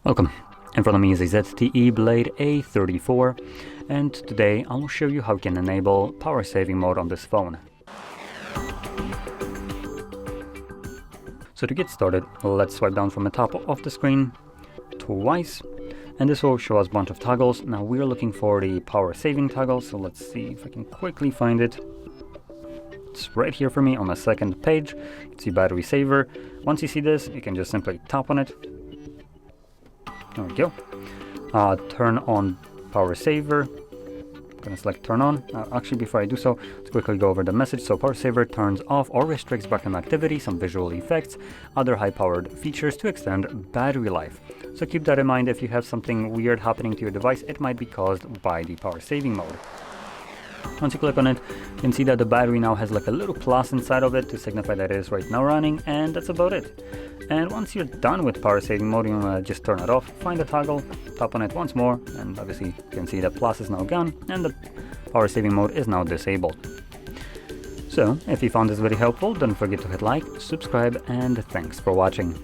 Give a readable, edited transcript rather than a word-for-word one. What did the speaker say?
Welcome. In front of me is a ZTE Blade A34, and today I will show you how you can enable power saving mode on this phone. So to get started, let's swipe down from the top of the screen twice, and this will show us a bunch of toggles. Now we're looking for the power saving toggle, so let's see if I can quickly find it. It's right here for me on the second page. You can see battery saver. Once you see this, you can just simply tap on it. There we go. Turn on power saver. I'm gonna select turn on. Actually, before I do so, let's quickly go over the message. So power saver turns off or restricts background activity, some visual effects, other high-powered features to extend battery life. So keep that in mind. If you have something weird happening to your device, it might be caused by the power saving mode. Once you click on it, you can see that the battery now has like a little plus inside of it to signify that it is right now running, and that's about it. And once you're done with power saving mode, you want to just turn it off, find the toggle, tap on it once more, and obviously you can see the plus is now gone and the power saving mode is now disabled. So if you found this very helpful, don't forget to hit like, subscribe, and thanks for watching.